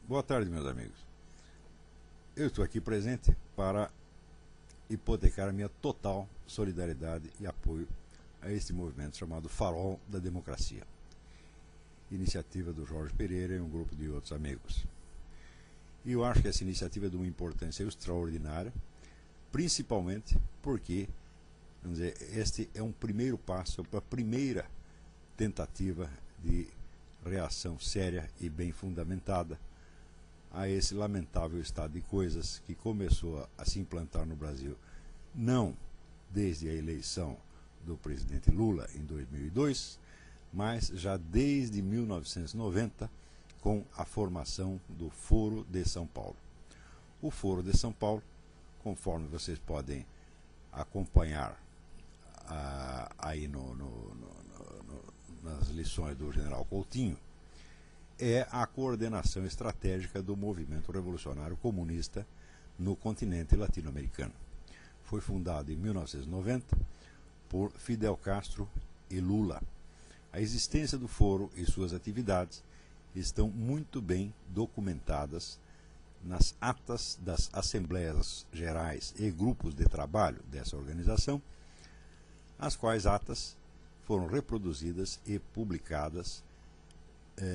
Boa tarde, meus amigos. Eu estou aqui presente para hipotecar a minha total solidariedade e apoio a este movimento chamado Farol da Democracia, iniciativa do Jorge Pereira e um grupo de outros amigos. E eu acho que essa iniciativa é de uma importância extraordinária, principalmente porque, vamos dizer, este é um primeiro passo para a primeira tentativa de reação séria e bem fundamentada a esse lamentável estado de coisas que começou a se implantar no Brasil, não desde a eleição do presidente Lula em 2002, mas já desde 1990, com a formação do Foro de São Paulo. O Foro de São Paulo, conforme vocês podem acompanhar aí nas lições do general Coutinho, é a coordenação estratégica do movimento revolucionário comunista no continente latino-americano. Foi fundado em 1990 por Fidel Castro e Lula. A existência do foro e suas atividades estão muito bem documentadas nas atas das assembleias gerais e grupos de trabalho dessa organização, as quais atas foram reproduzidas e publicadas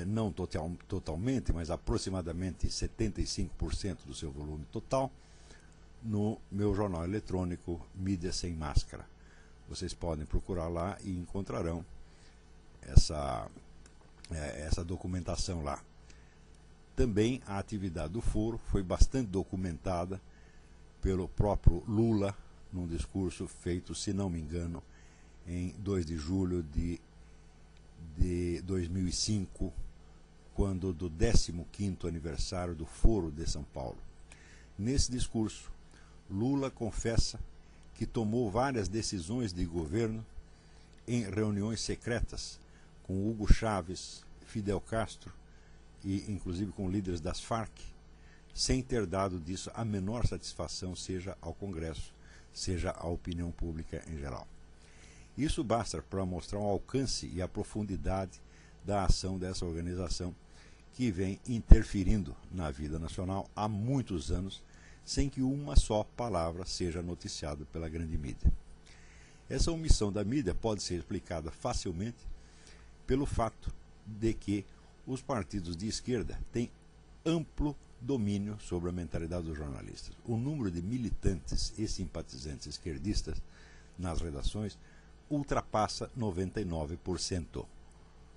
não totalmente, mas aproximadamente 75% do seu volume total, no meu jornal eletrônico Mídia Sem Máscara. Vocês podem procurar lá e encontrarão essa documentação lá. Também a atividade do foro foi bastante documentada pelo próprio Lula, num discurso feito, se não me engano, em 2 de julho de 2005, quando do 15º aniversário do Foro de São Paulo. Nesse discurso, Lula confessa que tomou várias decisões de governo em reuniões secretas com Hugo Chávez, Fidel Castro e inclusive com líderes das Farc, sem ter dado disso a menor satisfação, seja ao Congresso, seja à opinião pública em geral. Isso basta para mostrar o alcance e a profundidade da ação dessa organização, que vem interferindo na vida nacional há muitos anos, sem que uma só palavra seja noticiada pela grande mídia. Essa omissão da mídia pode ser explicada facilmente pelo fato de que os partidos de esquerda têm amplo domínio sobre a mentalidade dos jornalistas. O número de militantes e simpatizantes esquerdistas nas redações ultrapassa 99%.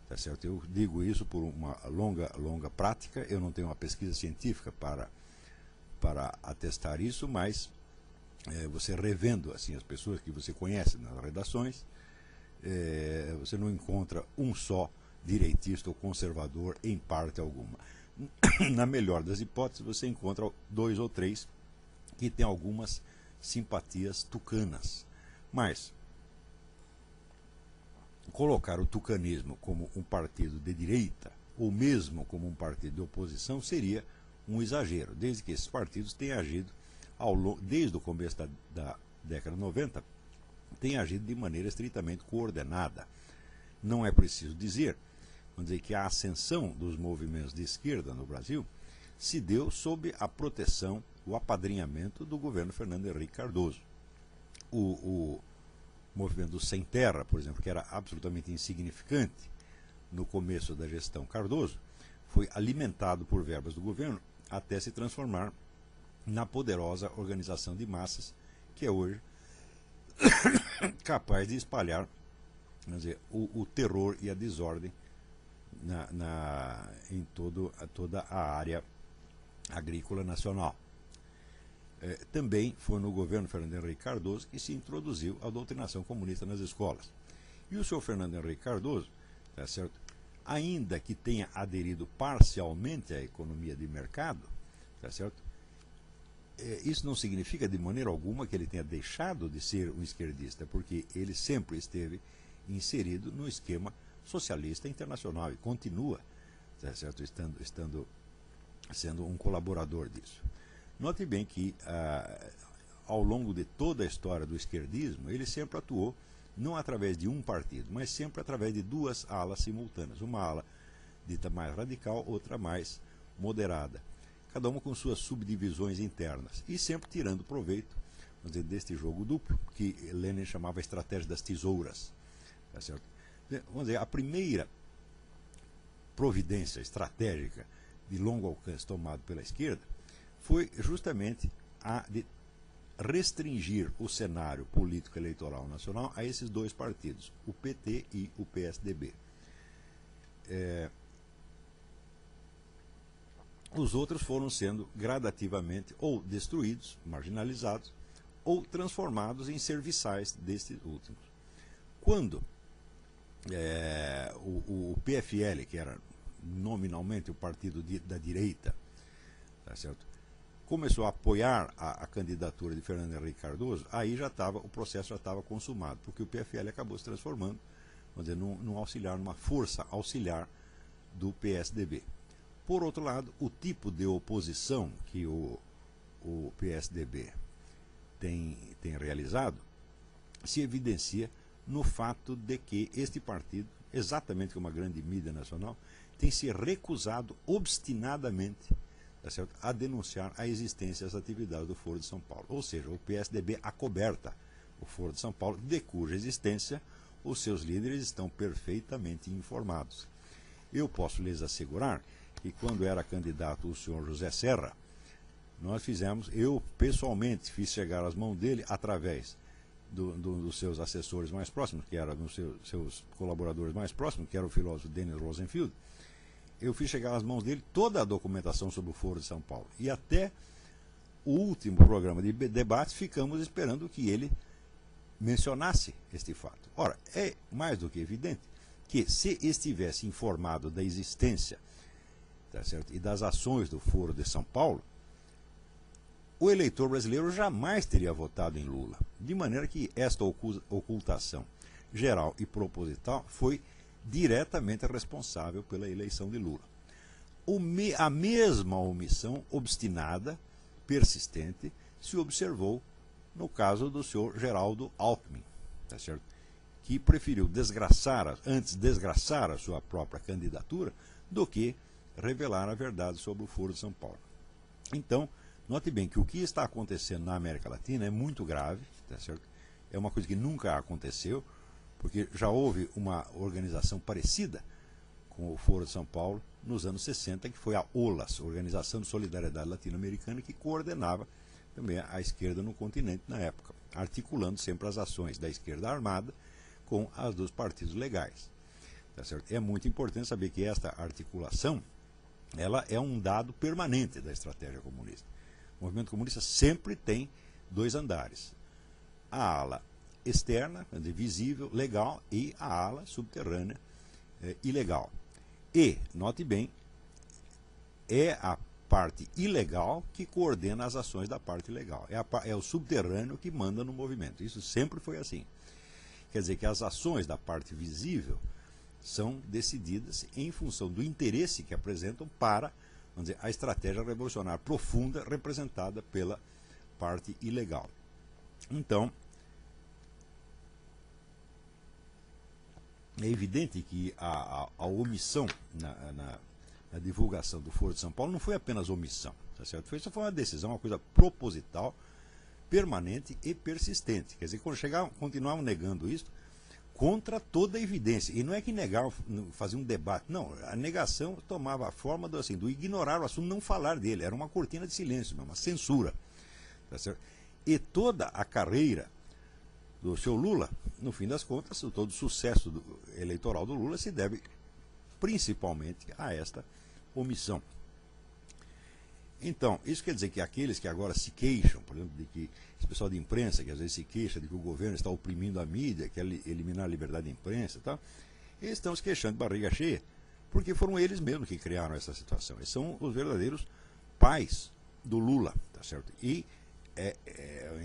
Tá certo? Eu digo isso por uma longa prática. Eu não tenho uma pesquisa científica para atestar isso, mas você revendo assim, as pessoas que você conhece nas redações, você não encontra um só direitista ou conservador em parte alguma. Na melhor das hipóteses, você encontra 2 ou 3 que têm algumas simpatias tucanas. Mas colocar o tucanismo como um partido de direita, ou mesmo como um partido de oposição, seria um exagero, desde que esses partidos têm agido, desde o começo da década de 90, têm agido de maneira estritamente coordenada. Não é preciso dizer, vamos dizer, que a ascensão dos movimentos de esquerda no Brasil se deu sob a proteção, o apadrinhamento do governo Fernando Henrique Cardoso. O movimento do Sem Terra, por exemplo, que era absolutamente insignificante no começo da gestão Cardoso, foi alimentado por verbas do governo até se transformar na poderosa organização de massas que é hoje capaz de espalhar, vamos dizer, o terror e a desordem em toda a área agrícola nacional. Também foi no governo Fernando Henrique Cardoso que se introduziu a doutrinação comunista nas escolas. E o senhor Fernando Henrique Cardoso, tá certo, ainda que tenha aderido parcialmente à economia de mercado, tá certo, isso não significa de maneira alguma que ele tenha deixado de ser um esquerdista, porque ele sempre esteve inserido no esquema socialista internacional e continua, tá certo, sendo um colaborador disso. Note bem que, ao longo de toda a história do esquerdismo, ele sempre atuou não através de um partido, mas sempre através de 2 alas simultâneas. Uma ala dita mais radical, outra mais moderada, cada uma com suas subdivisões internas, e sempre tirando proveito, vamos dizer, deste jogo duplo, que Lenin chamava a estratégia das tesouras. Tá certo? Vamos dizer, a primeira providência estratégica de longo alcance tomada pela esquerda foi justamente a de restringir o cenário político eleitoral nacional a esses dois partidos, o PT e o PSDB. Os outros foram sendo gradativamente ou destruídos, marginalizados, ou transformados em serviçais destes últimos. Quando o PFL, que era nominalmente o partido da direita, tá certo, começou a apoiar a candidatura de Fernando Henrique Cardoso, aí o processo já estava consumado, porque o PFL acabou se transformando, vamos dizer, num auxiliar, numa força auxiliar do PSDB. Por outro lado, o tipo de oposição que o PSDB tem realizado se evidencia no fato de que este partido, exatamente como a grande mídia nacional, tem se recusado obstinadamente, tá certo, a denunciar a existência das atividades do Foro de São Paulo. Ou seja, o PSDB acoberta o Foro de São Paulo, de cuja existência os seus líderes estão perfeitamente informados. Eu posso lhes assegurar que quando era candidato o senhor José Serra, eu pessoalmente fiz chegar às mãos dele através dos seus assessores mais próximos, que eram dos seus colaboradores mais próximos, que era o filósofo Dennis Rosenfield. Eu fiz chegar às mãos dele toda a documentação sobre o Foro de São Paulo. E até o último programa de debate ficamos esperando que ele mencionasse este fato. Ora, é mais do que evidente que se estivesse informado da existência, tá certo, e das ações do Foro de São Paulo, o eleitor brasileiro jamais teria votado em Lula. De maneira que esta ocultação geral e proposital foi diretamente responsável pela eleição de Lula. A mesma omissão obstinada, persistente, se observou no caso do senhor Geraldo Alckmin, tá certo? Que preferiu antes desgraçar a sua própria candidatura do que revelar a verdade sobre o Foro de São Paulo. Então, note bem que o que está acontecendo na América Latina é muito grave, tá certo? É uma coisa que nunca aconteceu, porque já houve uma organização parecida com o Foro de São Paulo nos anos 60, que foi a OLAS, Organização de Solidariedade Latino-Americana, que coordenava também a esquerda no continente na época, articulando sempre as ações da esquerda armada com as dos partidos legais. Tá certo? É muito importante saber que esta articulação ela é um dado permanente da estratégia comunista. O movimento comunista sempre tem dois andares. A ala externa, visível, legal, e a ala subterrânea, ilegal. E, note bem, é a parte ilegal que coordena as ações da parte legal. É o subterrâneo que manda no movimento. Isso sempre foi assim. Quer dizer que as ações da parte visível são decididas em função do interesse que apresentam para, vamos dizer, a estratégia revolucionária profunda representada pela parte ilegal. Então, é evidente que a omissão na divulgação do Foro de São Paulo não foi apenas omissão, tá certo? Isso foi uma decisão, uma coisa proposital, permanente e persistente. Quer dizer, quando continuavam negando isso, contra toda a evidência. E não é que negavam, faziam um debate. Não, a negação tomava a forma do ignorar o assunto, não falar dele. Era uma cortina de silêncio, uma censura. Tá certo? E toda a carreira do seu Lula, no fim das contas, todo o sucesso eleitoral do Lula se deve principalmente a esta omissão. Então, isso quer dizer que aqueles que agora se queixam, por exemplo, de que esse pessoal de imprensa, que às vezes se queixa de que o governo está oprimindo a mídia, quer eliminar a liberdade de imprensa e tal, eles estão se queixando de barriga cheia, porque foram eles mesmos que criaram essa situação. Eles são os verdadeiros pais do Lula, tá certo? E é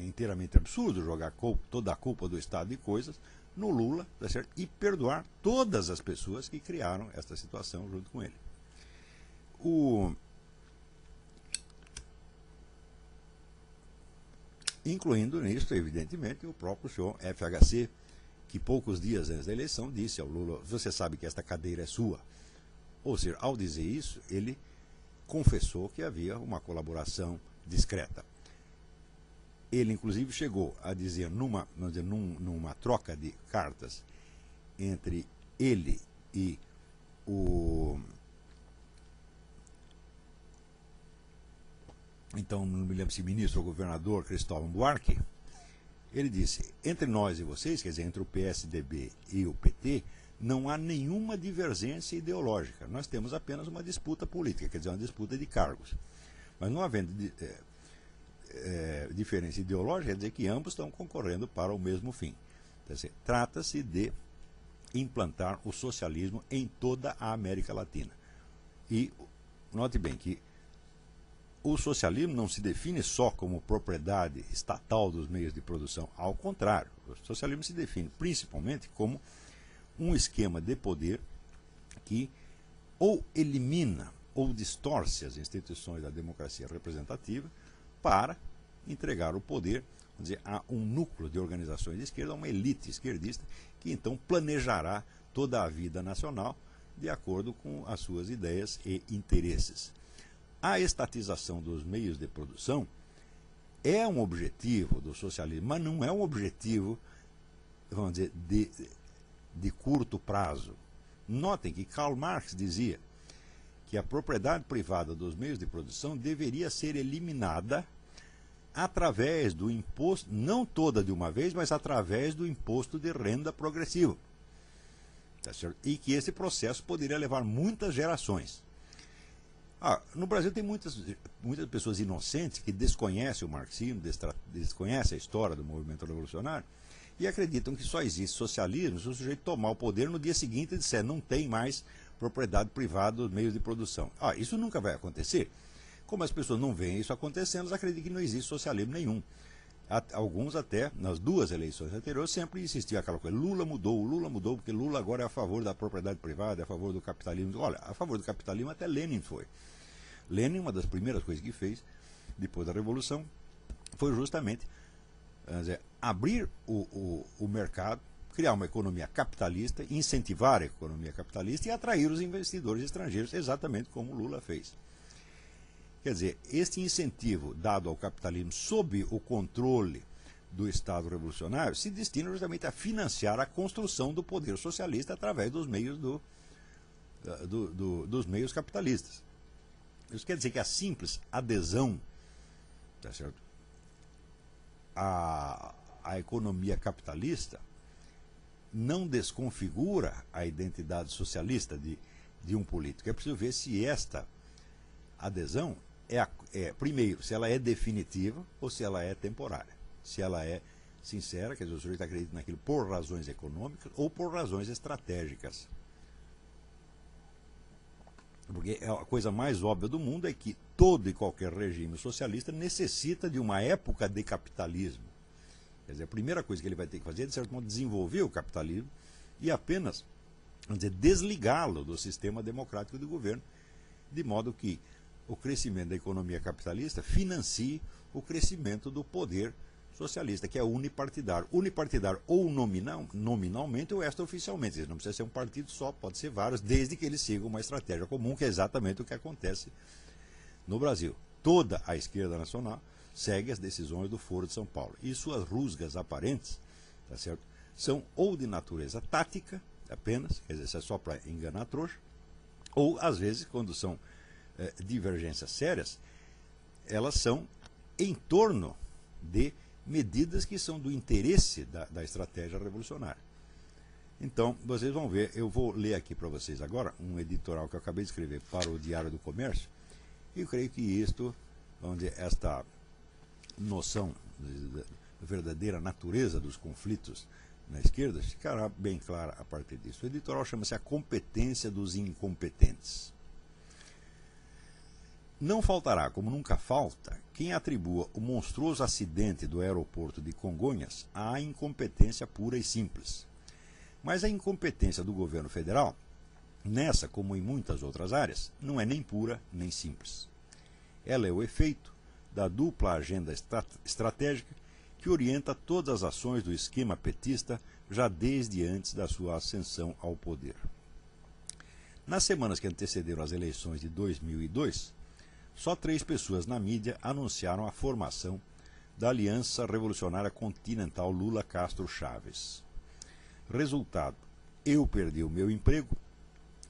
inteiramente absurdo jogar toda a culpa do estado de coisas no Lula, tá certo? E perdoar todas as pessoas que criaram esta situação junto com ele. Incluindo nisso, evidentemente, o próprio senhor FHC, que poucos dias antes da eleição disse ao Lula: você sabe que esta cadeira é sua. Ou seja, ao dizer isso, ele confessou que havia uma colaboração discreta. Ele, inclusive, chegou a dizer, numa troca de cartas entre ele e o... então, não me lembro se ministro ou governador Cristóvão Buarque, ele disse, entre nós e vocês, quer dizer, entre o PSDB e o PT, não há nenhuma divergência ideológica. Nós temos apenas uma disputa política, quer dizer, uma disputa de cargos. Mas não havendo diferença ideológica, quer dizer que ambos estão concorrendo para o mesmo fim. Trata-se de implantar o socialismo em toda a América Latina. E note bem que o socialismo não se define só como propriedade estatal dos meios de produção. Ao contrário, o socialismo se define principalmente como um esquema de poder que ou elimina ou distorce as instituições da democracia representativa para entregar o poder, vamos dizer, a um núcleo de organizações de esquerda, a uma elite esquerdista, que então planejará toda a vida nacional de acordo com as suas ideias e interesses. A estatização dos meios de produção é um objetivo do socialismo, mas não é um objetivo, vamos dizer, de curto prazo. Notem que Karl Marx dizia que a propriedade privada dos meios de produção deveria ser eliminada através do imposto, não toda de uma vez, mas através do imposto de renda progressivo. Tá certo? E que esse processo poderia levar muitas gerações. No Brasil tem muitas pessoas inocentes que desconhecem o marxismo, desconhecem a história do movimento revolucionário e acreditam que só existe socialismo se o sujeito tomar o poder no dia seguinte e disser não tem mais propriedade privada dos meios de produção. Isso nunca vai acontecer. Como as pessoas não veem isso acontecendo, elas acreditam que não existe socialismo nenhum. Alguns até, nas duas eleições anteriores, sempre insistiam aquela coisa, Lula mudou, porque Lula agora é a favor da propriedade privada, é a favor do capitalismo. Olha, a favor do capitalismo até Lenin foi. Lenin, uma das primeiras coisas que fez, depois da Revolução, foi justamente abrir o mercado, criar uma economia capitalista, incentivar a economia capitalista e atrair os investidores estrangeiros, exatamente como Lula fez. Quer dizer, este incentivo dado ao capitalismo sob o controle do Estado revolucionário se destina justamente a financiar a construção do poder socialista através dos meios, dos meios capitalistas. Isso quer dizer que a simples adesão, tá certo, à economia capitalista não desconfigura a identidade socialista de um político. É preciso ver se esta adesão primeiro, se ela é definitiva ou se ela é temporária. Se ela é sincera, quer dizer, o sujeito acredita naquilo por razões econômicas ou por razões estratégicas. Porque a coisa mais óbvia do mundo é que todo e qualquer regime socialista necessita de uma época de capitalismo. Quer dizer, a primeira coisa que ele vai ter que fazer é, de certo modo, desenvolver o capitalismo e apenas, vamos dizer, desligá-lo do sistema democrático de governo, de modo que o crescimento da economia capitalista financie o crescimento do poder socialista, que é unipartidário. Unipartidário ou nominalmente ou extraoficialmente. Não precisa ser um partido só, pode ser vários, desde que eles sigam uma estratégia comum, que é exatamente o que acontece no Brasil. Toda a esquerda nacional segue as decisões do Foro de São Paulo. E suas rusgas aparentes, tá certo, são ou de natureza tática, apenas, quer dizer, é só para enganar a trouxa, ou, às vezes, quando são divergências sérias, elas são em torno de medidas que são do interesse da estratégia revolucionária. Então, vocês vão ver, eu vou ler aqui para vocês agora um editorial que eu acabei de escrever para o Diário do Comércio, e eu creio que isto, vamos dizer, esta noção da verdadeira natureza dos conflitos na esquerda ficará bem clara a partir disso. O editorial chama-se A Competência dos Incompetentes. Não faltará, como nunca falta, quem atribua o monstruoso acidente do aeroporto de Congonhas à incompetência pura e simples. Mas a incompetência do governo federal, nessa como em muitas outras áreas, não é nem pura nem simples. Ela é o efeito da dupla agenda estratégica que orienta todas as ações do esquema petista já desde antes da sua ascensão ao poder. Nas semanas que antecederam as eleições de 2002, só 3 pessoas na mídia anunciaram a formação da Aliança Revolucionária Continental Lula-Castro-Chaves. Resultado: eu perdi o meu emprego,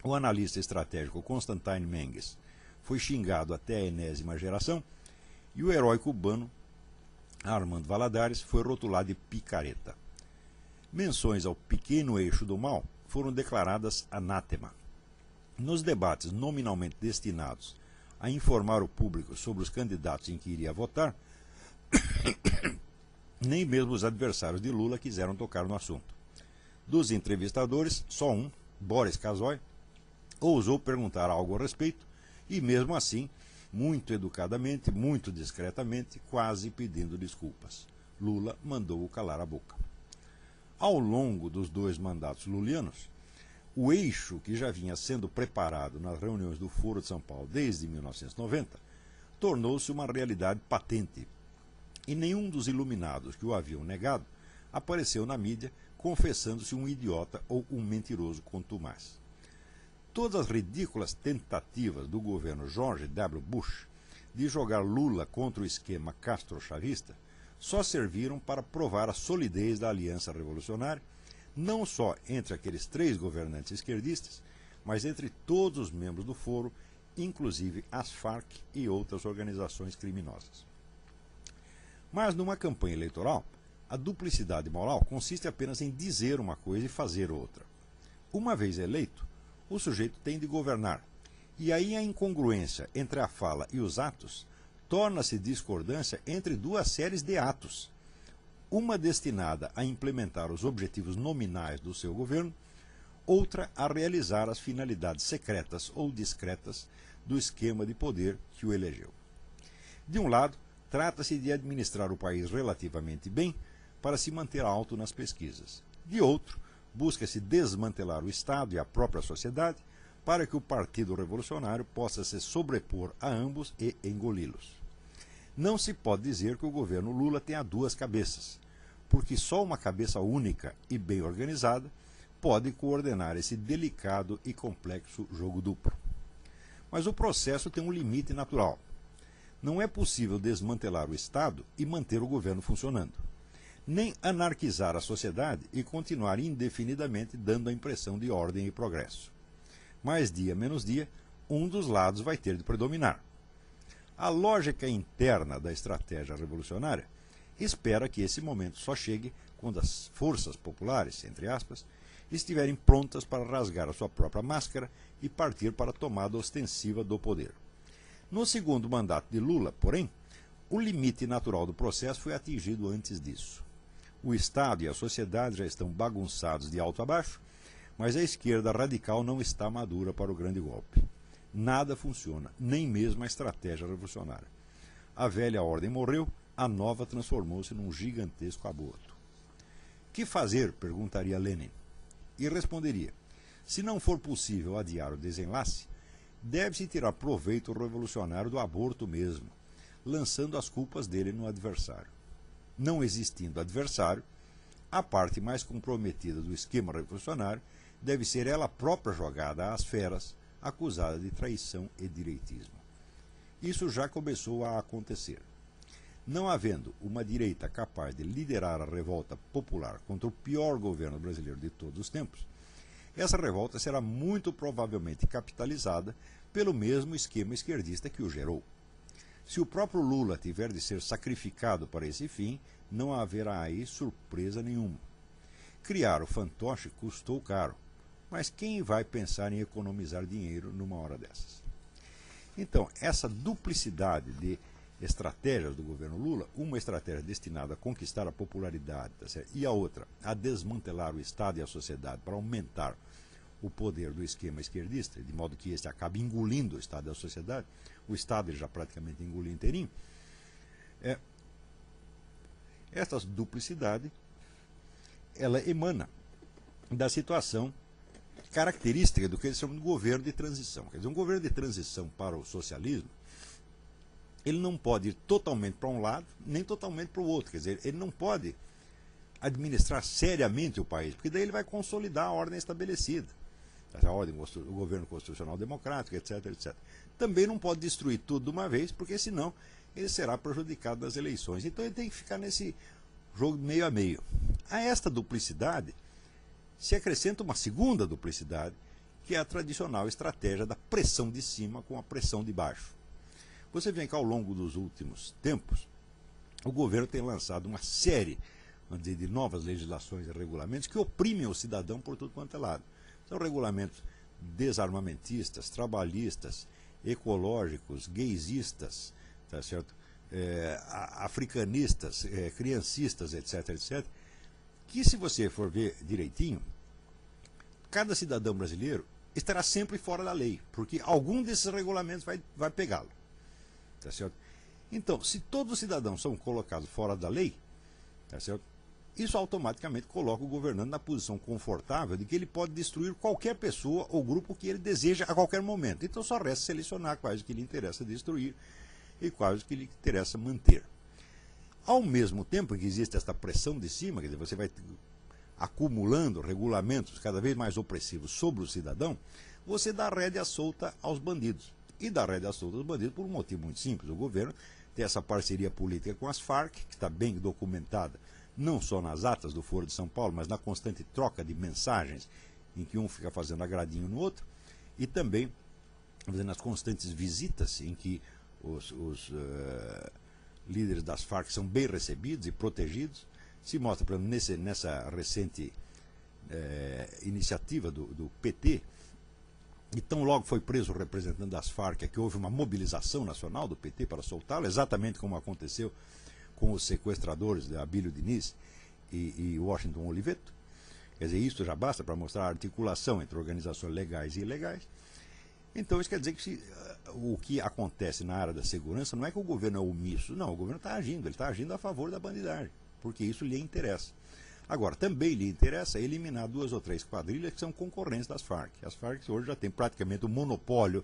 o analista estratégico Constantine Menges foi xingado até a enésima geração e o herói cubano Armando Valladares foi rotulado de picareta. Menções ao pequeno eixo do mal foram declaradas anátema. Nos debates nominalmente destinados a informar o público sobre os candidatos em que iria votar, nem mesmo os adversários de Lula quiseram tocar no assunto. Dos entrevistadores, só um, Boris Casoy, ousou perguntar algo a respeito e, mesmo assim, muito educadamente, muito discretamente, quase pedindo desculpas. Lula mandou-o calar a boca. Ao longo dos 2 mandatos lulianos, o eixo que já vinha sendo preparado nas reuniões do Foro de São Paulo desde 1990 tornou-se uma realidade patente, e nenhum dos iluminados que o haviam negado apareceu na mídia confessando-se um idiota ou um mentiroso contumaz. Todas as ridículas tentativas do governo George W. Bush de jogar Lula contra o esquema castro-chavista só serviram para provar a solidez da aliança revolucionária, não só entre aqueles 3 governantes esquerdistas, mas entre todos os membros do foro, inclusive as Farc e outras organizações criminosas. Mas numa campanha eleitoral, a duplicidade moral consiste apenas em dizer uma coisa e fazer outra. Uma vez eleito, o sujeito tem de governar, e aí a incongruência entre a fala e os atos torna-se discordância entre 2 séries de atos, uma destinada a implementar os objetivos nominais do seu governo, outra a realizar as finalidades secretas ou discretas do esquema de poder que o elegeu. De um lado, trata-se de administrar o país relativamente bem para se manter alto nas pesquisas. De outro, busca-se desmantelar o Estado e a própria sociedade para que o Partido Revolucionário possa se sobrepor a ambos e engoli-los. Não se pode dizer que o governo Lula tenha 2 cabeças, porque só uma cabeça única e bem organizada pode coordenar esse delicado e complexo jogo duplo. Mas o processo tem um limite natural. Não é possível desmantelar o Estado e manter o governo funcionando, nem anarquizar a sociedade e continuar indefinidamente dando a impressão de ordem e progresso. Mas dia menos dia, um dos lados vai ter de predominar. A lógica interna da estratégia revolucionária espera que esse momento só chegue quando as forças populares, entre aspas, estiverem prontas para rasgar a sua própria máscara e partir para a tomada ostensiva do poder. No segundo mandato de Lula, porém, o limite natural do processo foi atingido antes disso. O Estado e a sociedade já estão bagunçados de alto a baixo, mas a esquerda radical não está madura para o grande golpe. Nada funciona, nem mesmo a estratégia revolucionária. A velha ordem morreu, a nova transformou-se num gigantesco aborto. Que fazer? Perguntaria Lenin. E responderia: se não for possível adiar o desenlace, deve-se tirar proveito revolucionário do aborto mesmo, lançando as culpas dele no adversário. Não existindo adversário, a parte mais comprometida do esquema revolucionário deve ser ela própria jogada às feras, acusada de traição e direitismo. Isso já começou a acontecer. Não havendo uma direita capaz de liderar a revolta popular contra o pior governo brasileiro de todos os tempos, essa revolta será muito provavelmente capitalizada pelo mesmo esquema esquerdista que o gerou. Se o próprio Lula tiver de ser sacrificado para esse fim, não haverá aí surpresa nenhuma. Criar o fantoche custou caro, mas quem vai pensar em economizar dinheiro numa hora dessas? Então, essa duplicidade de estratégias do governo Lula, uma estratégia destinada a conquistar a popularidade, tá certo? E a outra a desmantelar o Estado e a sociedade para aumentar o poder do esquema esquerdista, de modo que este acabe engolindo o Estado e a sociedade. O Estado ele já praticamente engoliu inteirinho. Essa duplicidade ela emana da situação característica do que eles chamam de governo de transição. Quer dizer, um governo de transição para o socialismo, ele não pode ir totalmente para um lado, nem totalmente para o outro. Quer dizer, ele não pode administrar seriamente o país, porque daí ele vai consolidar a ordem estabelecida. A ordem, o governo constitucional democrático, etc, etc. também não pode destruir tudo de uma vez, porque senão ele será prejudicado nas eleições. Então ele tem que ficar nesse jogo meio a meio. A esta duplicidade se acrescenta uma segunda duplicidade, que é a tradicional estratégia da pressão de cima com a pressão de baixo. Você vê que ao longo dos últimos tempos, o governo tem lançado uma série, vamos dizer, de novas legislações e regulamentos que oprimem o cidadão por tudo quanto é lado. São regulamentos desarmamentistas, trabalhistas, ecológicos, gaysistas, tá certo? Africanistas, criancistas, etc., etc., que se você for ver direitinho, cada cidadão brasileiro estará sempre fora da lei, porque algum desses regulamentos vai pegá-lo. Tá certo? Então, se todos os cidadãos são colocados fora da lei, tá certo? Isso automaticamente coloca o governante na posição confortável de que ele pode destruir qualquer pessoa ou grupo que ele deseja a qualquer momento. Então só resta selecionar quais que lhe interessa destruir e quais que lhe interessa manter. Ao mesmo tempo que existe esta pressão de cima, quer dizer, você vai acumulando regulamentos cada vez mais opressivos sobre o cidadão, você dá rédea solta aos bandidos. E dá rédea solta aos bandidos por um motivo muito simples. O governo tem essa parceria política com as Farc, que está bem documentada, não só nas atas do Foro de São Paulo, mas na constante troca de mensagens, em que um fica fazendo agradinho no outro, e também nas constantes visitas em que os líderes das Farc são bem recebidos e protegidos. Se mostra, por exemplo, nessa recente iniciativa do PT, e tão logo foi preso o representante das Farc, que houve uma mobilização nacional do PT para soltá-lo, exatamente como aconteceu com os sequestradores de Abílio Diniz e Washington Oliveto. Quer dizer, isso já basta para mostrar a articulação entre organizações legais e ilegais. Então isso quer dizer que o que acontece na área da segurança não é que o governo é omisso, não, o governo está agindo, ele está agindo a favor da bandidagem, porque isso lhe interessa. Agora, também lhe interessa eliminar 2 ou 3 quadrilhas que são concorrentes das Farc. As Farc hoje já têm praticamente o monopólio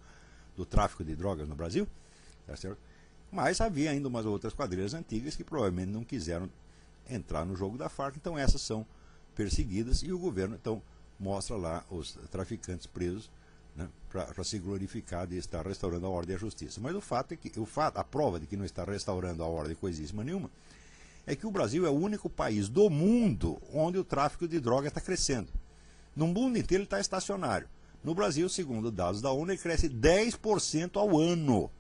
do tráfico de drogas no Brasil, tá certo? Mas havia ainda umas outras quadrilhas antigas que provavelmente não quiseram entrar no jogo da Farc, então essas são perseguidas e o governo então mostra lá os traficantes presos, né, para se glorificar de estar restaurando a ordem e a justiça. Mas o fato é que a prova de que não está restaurando a ordem coisíssima nenhuma é que o Brasil é o único país do mundo onde o tráfico de droga está crescendo. No mundo inteiro ele está estacionário. No Brasil, segundo dados da ONU, ele cresce 10% ao ano.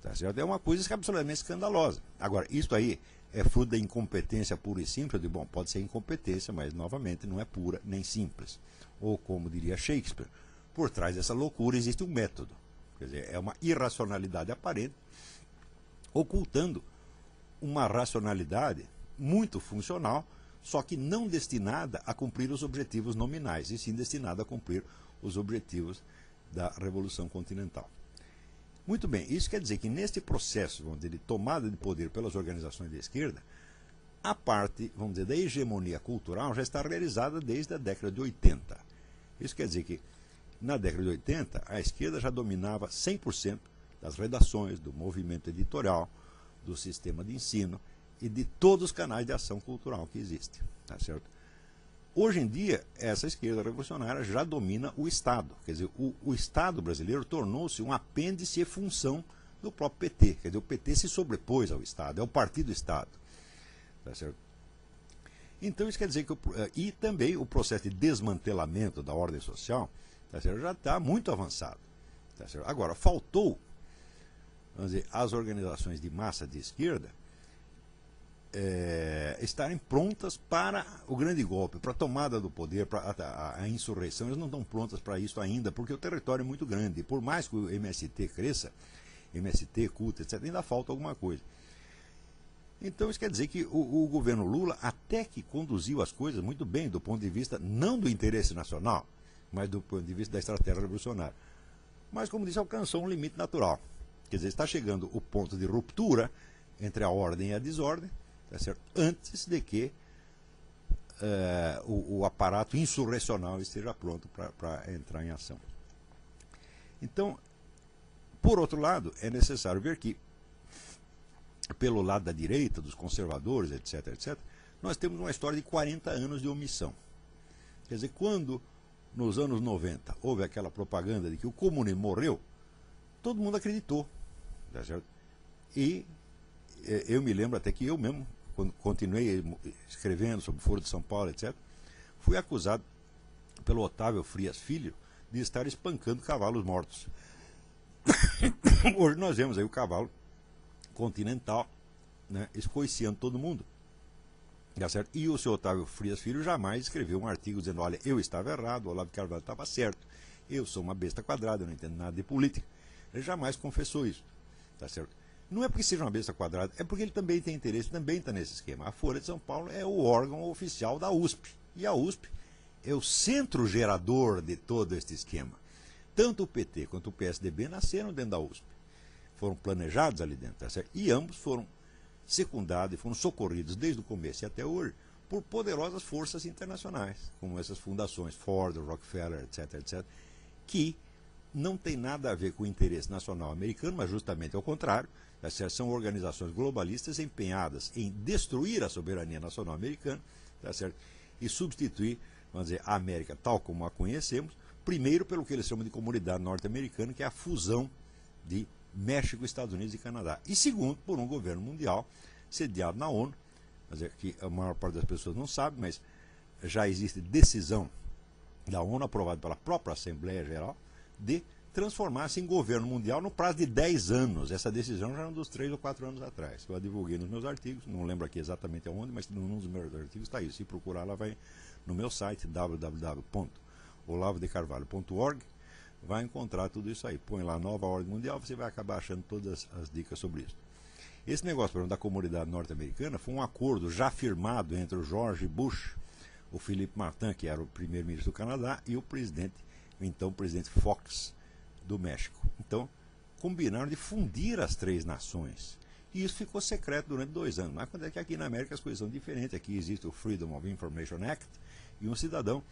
Tá certo? É uma coisa absolutamente escandalosa. Agora, isso aí é fruto da incompetência pura e simples? Bom, pode ser incompetência, mas novamente não é pura nem simples. Ou como diria Shakespeare, por trás dessa loucura existe um método. Quer dizer, é uma irracionalidade aparente, ocultando uma racionalidade muito funcional, só que não destinada a cumprir os objetivos nominais, e sim destinada a cumprir os objetivos da Revolução Continental. Muito bem, isso quer dizer que neste processo, vamos dizer, de tomada de poder pelas organizações da esquerda, a parte, vamos dizer, da hegemonia cultural já está realizada desde a década de 80. Isso quer dizer que na década de 80 a esquerda já dominava 100% das redações, do movimento editorial, do sistema de ensino e de todos os canais de ação cultural que existem. Tá certo? Hoje em dia, essa esquerda revolucionária já domina o Estado. Quer dizer, o Estado brasileiro tornou-se um apêndice e função do próprio PT. Quer dizer, o PT se sobrepôs ao Estado, é o partido Estado. Tá certo? Então isso quer dizer que e também o processo de desmantelamento da ordem social, tá certo, já está muito avançado. Tá certo? Agora, faltou, vamos dizer, as organizações de massa de esquerda estarem prontas para o grande golpe, para a tomada do poder, para a insurreição. Elas não estão prontas para isso ainda, porque o território é muito grande. Por mais que o MST cresça, MST, CUT, etc., ainda falta alguma coisa. Então isso quer dizer que o governo Lula até que conduziu as coisas muito bem do ponto de vista, não do interesse nacional, mas do ponto de vista da estratégia revolucionária. Mas, como disse, alcançou um limite natural. Quer dizer, está chegando o ponto de ruptura entre a ordem e a desordem, tá certo? Antes de que o aparato insurrecional esteja pronto para entrar em ação. Então, por outro lado, é necessário ver que, pelo lado da direita, dos conservadores, etc., etc., nós temos uma história de 40 anos de omissão. Quer dizer, quando nos anos 90 houve aquela propaganda de que o comunismo morreu, todo mundo acreditou. Tá certo? E eu me lembro até que eu mesmo, quando continuei escrevendo sobre o Foro de São Paulo, etc., fui acusado pelo Otávio Frias Filho de estar espancando cavalos mortos. Hoje nós vemos aí o cavalo continental, né, escoiciando todo mundo. Tá certo? E o seu Otávio Frias Filho jamais escreveu um artigo dizendo: olha, eu estava errado, o Olavo de Carvalho estava certo, eu sou uma besta quadrada, eu não entendo nada de política. Ele jamais confessou isso. Tá certo? Não é porque seja uma besta quadrada, é porque ele também tem interesse, também está nesse esquema. A Folha de São Paulo é o órgão oficial da USP. E a USP é o centro gerador de todo este esquema. Tanto o PT quanto o PSDB nasceram dentro da USP. Foram planejados ali dentro. Tá certo? E ambos foram secundados e foram socorridos desde o começo e até hoje por poderosas forças internacionais, como essas fundações, Ford, Rockefeller, etc., etc., que não tem nada a ver com o interesse nacional americano, mas justamente ao contrário. São organizações globalistas empenhadas em destruir a soberania nacional americana, tá certo? E substituir, vamos dizer, a América tal como a conhecemos, primeiro pelo que eles chamam de comunidade norte-americana, que é a fusão de México, Estados Unidos e Canadá. E segundo, por um governo mundial sediado na ONU, que a maior parte das pessoas não sabe, mas já existe decisão da ONU, aprovada pela própria Assembleia Geral, de transformar-se em governo mundial no prazo de 10 anos. Essa decisão já é um dos 3 ou 4 anos atrás. Eu a divulguei nos meus artigos, não lembro aqui exatamente aonde, mas num dos meus artigos está isso. Se procurar, ela vai no meu site, www.olavodecarvalho.org, vai encontrar tudo isso aí. Põe lá Nova Ordem Mundial, você vai acabar achando todas as dicas sobre isso. Esse negócio, por exemplo, da comunidade norte-americana foi um acordo já firmado entre o George Bush, o Philippe Martin, que era o primeiro-ministro do Canadá, e o então presidente Fox do México. Então, combinaram de fundir as 3 nações. E isso ficou secreto durante 2 anos. Mas quando é que aqui na América as coisas são diferentes? Aqui existe o Freedom of Information Act, e um cidadão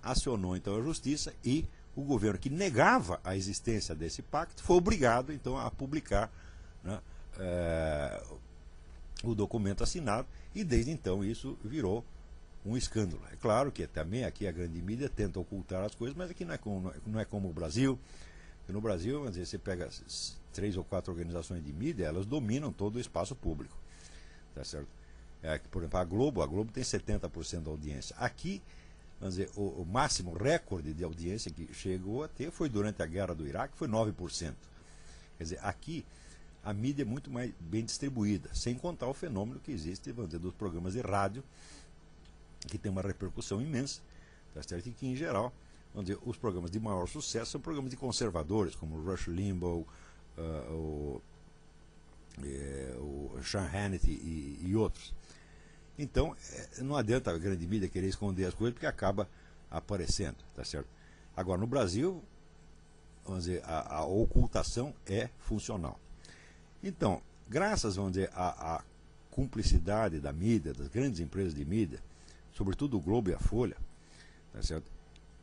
acionou então a justiça, e o governo que negava a existência desse pacto foi obrigado então a publicar, né, o documento assinado, e desde então isso virou um escândalo. É claro que também aqui a grande mídia tenta ocultar as coisas, mas aqui não é como o Brasil. Porque no Brasil, vamos dizer, você pega 3 ou 4 organizações de mídia, elas dominam todo o espaço público. Tá certo? Por exemplo, a Globo tem 70% da audiência. Aqui, vamos dizer, o máximo recorde de audiência que chegou a ter foi durante a guerra do Iraque, foi 9%. Quer dizer, aqui a mídia é muito mais bem distribuída, sem contar o fenômeno que existe, vamos dizer, dos programas de rádio, que tem uma repercussão imensa, tá certo? E que, em geral, vamos dizer, os programas de maior sucesso são programas de conservadores, como o Rush Limbaugh, o Sean Hannity e outros. Então, não adianta a grande mídia querer esconder as coisas, porque acaba aparecendo, tá certo? Agora, no Brasil, vamos dizer, a ocultação é funcional. Então, graças, vamos dizer, à cumplicidade da mídia, das grandes empresas de mídia, sobretudo o Globo e a Folha, tá certo?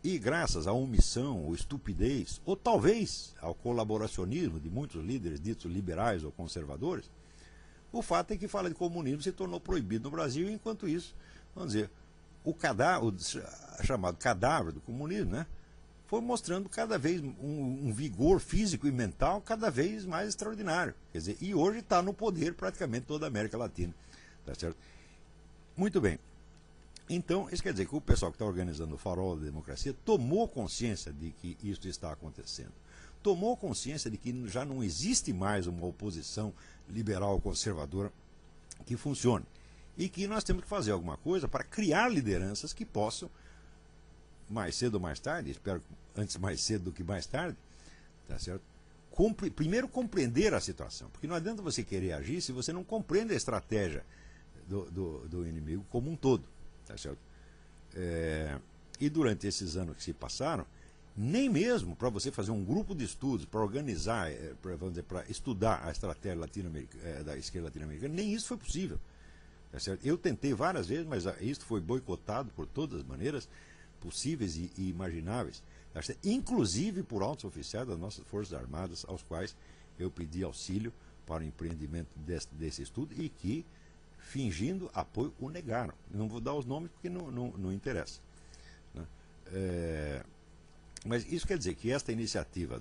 E graças à omissão ou estupidez, ou talvez ao colaboracionismo de muitos líderes ditos liberais ou conservadores, o fato é que fala de comunismo se tornou proibido no Brasil, e enquanto isso, vamos dizer, o chamado cadáver do comunismo, né, foi mostrando cada vez um vigor físico e mental cada vez mais extraordinário. Quer dizer, e hoje está no poder praticamente toda a América Latina. Tá certo? Muito bem. Então, isso quer dizer que o pessoal que está organizando o Farol da Democracia tomou consciência de que isso está acontecendo. Tomou consciência de que já não existe mais uma oposição liberal conservadora que funcione. E que nós temos que fazer alguma coisa para criar lideranças que possam, mais cedo ou mais tarde, espero antes mais cedo do que mais tarde, tá certo? Primeiro compreender a situação. Porque não adianta você querer agir se você não compreende a estratégia do inimigo como um todo. Tá certo? E durante esses anos que se passaram, nem mesmo para você fazer um grupo de estudos, para organizar, para estudar a estratégia da esquerda latino-americana, nem isso foi possível. Tá certo? Eu tentei várias vezes, mas isso foi boicotado por todas as maneiras possíveis e imagináveis, tá certo? Inclusive por altos oficiais das nossas Forças Armadas, aos quais eu pedi auxílio para o empreendimento desse estudo, e que, fingindo apoio, o negaram. Não vou dar os nomes porque não interessa. Né? Mas isso quer dizer que esta iniciativa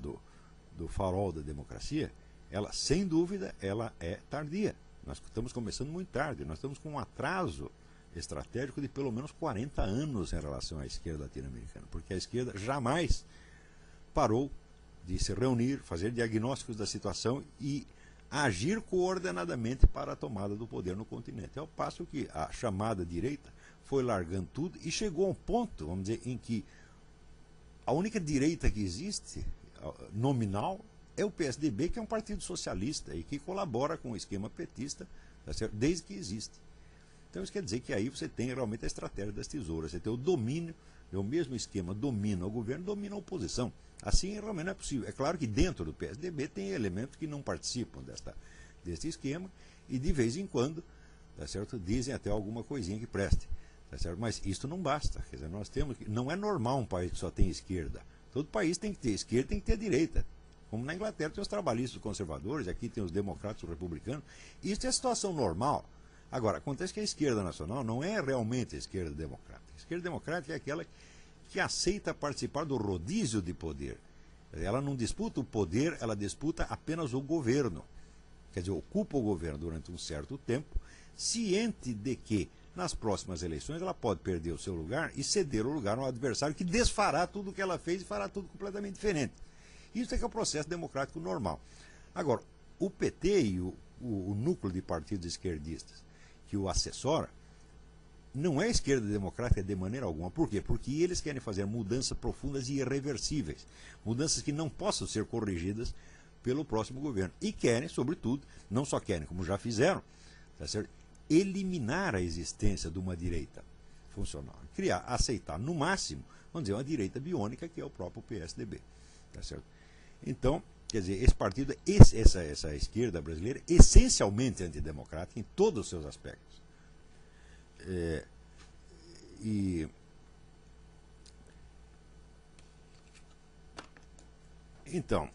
do farol da democracia, ela, sem dúvida, ela é tardia. Nós estamos começando muito tarde, nós estamos com um atraso estratégico de pelo menos 40 anos em relação à esquerda latino-americana, porque a esquerda jamais parou de se reunir, fazer diagnósticos da situação e agir coordenadamente para a tomada do poder no continente. Ao passo que a chamada direita foi largando tudo e chegou a um ponto, vamos dizer, em que a única direita que existe, nominal, é o PSDB, que é um partido socialista e que colabora com o esquema petista, tá certo? Desde que existe. Então isso quer dizer que aí você tem realmente a estratégia das tesouras, você tem o domínio, é o mesmo esquema, domina o governo, domina a oposição. Assim realmente não é possível. É claro que dentro do PSDB tem elementos que não participam deste esquema e de vez em quando, tá certo? Dizem até alguma coisinha que preste. Tá certo? Mas isso não basta. Quer dizer, nós temos que, não é normal um país que só tem esquerda. Todo país tem que ter esquerda, tem que ter direita. Como na Inglaterra tem os trabalhistas, os conservadores, aqui tem os democratas, os republicanos. Isso é a situação normal. Agora, acontece que a esquerda nacional não é realmente a esquerda democrática. A esquerda democrática é aquela que aceita participar do rodízio de poder. Ela não disputa o poder, ela disputa apenas o governo. Quer dizer, ocupa o governo durante um certo tempo, ciente de que nas próximas eleições ela pode perder o seu lugar e ceder o lugar a um adversário que desfará tudo o que ela fez e fará tudo completamente diferente. Isso é que é o processo democrático normal. Agora, o PT e o núcleo de partidos esquerdistas que o assessora não é a esquerda democrática de maneira alguma. Por quê? Porque eles querem fazer mudanças profundas e irreversíveis. Mudanças que não possam ser corrigidas pelo próximo governo. E querem, sobretudo, não só querem, como já fizeram, tá certo? Eliminar a existência de uma direita funcional. Criar, aceitar, no máximo, vamos dizer, uma direita biônica, que é o próprio PSDB. Tá certo? Então, quer dizer, esse partido, essa esquerda brasileira, essencialmente antidemocrática em todos os seus aspectos. Então,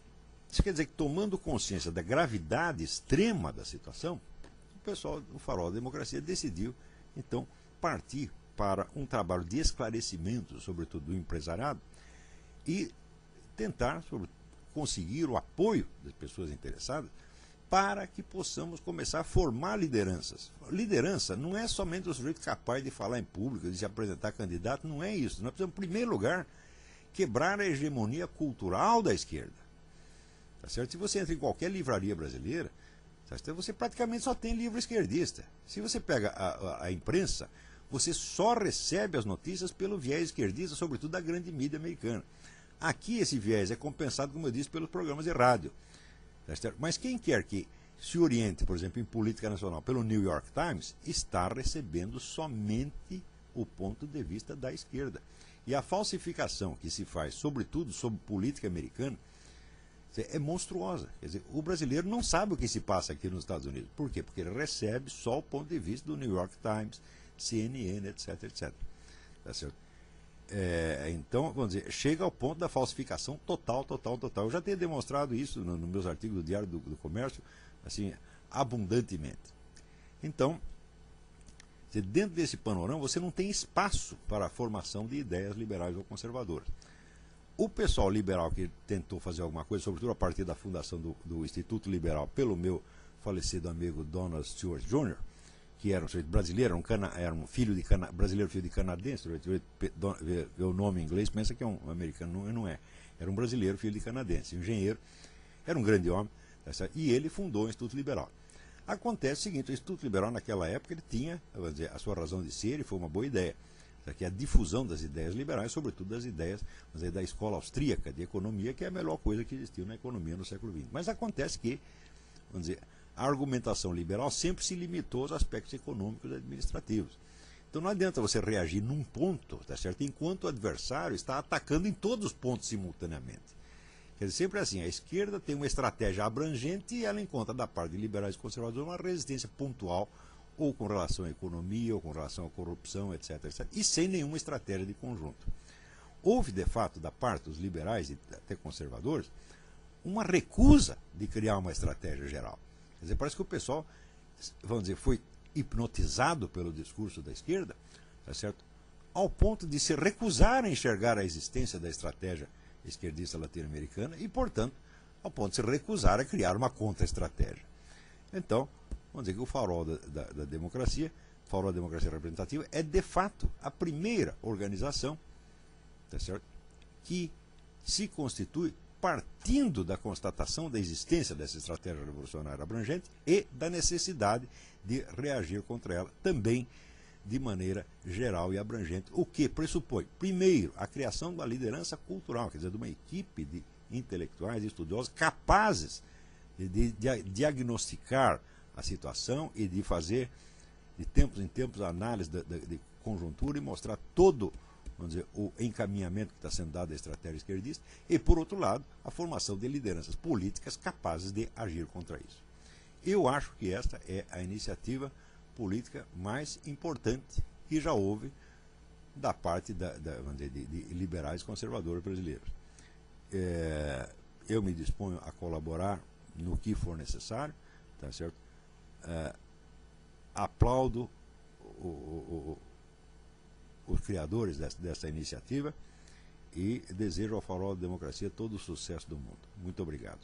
isso quer dizer que, tomando consciência da gravidade extrema da situação, o pessoal do Farol da Democracia decidiu, então, partir para um trabalho de esclarecimento, sobretudo do empresariado, e tentar conseguir o apoio das pessoas interessadas para que possamos começar a formar lideranças. Liderança não é somente o sujeito capaz de falar em público, de se apresentar candidato, não é isso. Nós precisamos, em primeiro lugar, quebrar a hegemonia cultural da esquerda. Tá certo? Se você entra em qualquer livraria brasileira, tá certo? Você praticamente só tem livro esquerdista. Se você pega a imprensa, você só recebe as notícias pelo viés esquerdista, sobretudo da grande mídia americana. Aqui esse viés é compensado, como eu disse, pelos programas de rádio. Mas quem quer que se oriente, por exemplo, em política nacional pelo New York Times, está recebendo somente o ponto de vista da esquerda. E a falsificação que se faz, sobretudo sobre política americana, é monstruosa. Quer dizer, o brasileiro não sabe o que se passa aqui nos Estados Unidos. Por quê? Porque ele recebe só o ponto de vista do New York Times, CNN, etc, etc. Tá certo? Então, vamos dizer, chega ao ponto da falsificação total. Eu já tenho demonstrado isso nos meus artigos do Diário do Comércio, assim, abundantemente. Então, dentro desse panorama, você não tem espaço para a formação de ideias liberais ou conservadoras. O pessoal liberal que tentou fazer alguma coisa, sobretudo a partir da fundação do Instituto Liberal pelo meu falecido amigo Donald Stewart Jr., que era um sujeito brasileiro, era um filho de brasileiro, filho de canadense, vê o nome em inglês, pensa que é um americano, não é. Era um brasileiro, filho de canadense, engenheiro, era um grande homem, e ele fundou o Instituto Liberal. Acontece o seguinte, o Instituto Liberal naquela época ele tinha, vamos dizer, a sua razão de ser e foi uma boa ideia, que é a difusão das ideias liberais, sobretudo das ideias, vamos dizer, da escola austríaca de economia, que é a melhor coisa que existiu na economia no século XX. Mas acontece que, vamos dizer, a argumentação liberal sempre se limitou aos aspectos econômicos e administrativos. Então não adianta você reagir num ponto, tá certo? Enquanto o adversário está atacando em todos os pontos simultaneamente. Quer dizer, sempre assim, a esquerda tem uma estratégia abrangente e ela encontra da parte de liberais e conservadores uma resistência pontual, ou com relação à economia, ou com relação à corrupção, etc, etc, e sem nenhuma estratégia de conjunto. Houve, de fato, da parte dos liberais e até conservadores, uma recusa de criar uma estratégia geral. Quer dizer, parece que o pessoal, vamos dizer, foi hipnotizado pelo discurso da esquerda, tá certo? Ao ponto de se recusar a enxergar a existência da estratégia esquerdista latino-americana e, portanto, ao ponto de se recusar a criar uma contra-estratégia. Então, vamos dizer que o Farol da Democracia, Farol da Democracia Representativa, é de fato a primeira organização, tá certo, que se constitui partindo da constatação da existência dessa estratégia revolucionária abrangente e da necessidade de reagir contra ela também de maneira geral e abrangente, o que pressupõe, primeiro, a criação de uma liderança cultural, quer dizer, de uma equipe de intelectuais e estudiosos capazes de diagnosticar a situação e de fazer, de tempos em tempos, a análise de conjuntura e mostrar todo, vamos dizer, o encaminhamento que está sendo dado à estratégia esquerdista e, por outro lado, a formação de lideranças políticas capazes de agir contra isso. Eu acho que esta é a iniciativa política mais importante que já houve da parte vamos dizer, de liberais conservadores brasileiros. Eu me disponho a colaborar no que for necessário, tá certo? Aplaudo os criadores dessa iniciativa e desejo ao Farol da Democracia todo o sucesso do mundo. Muito obrigado.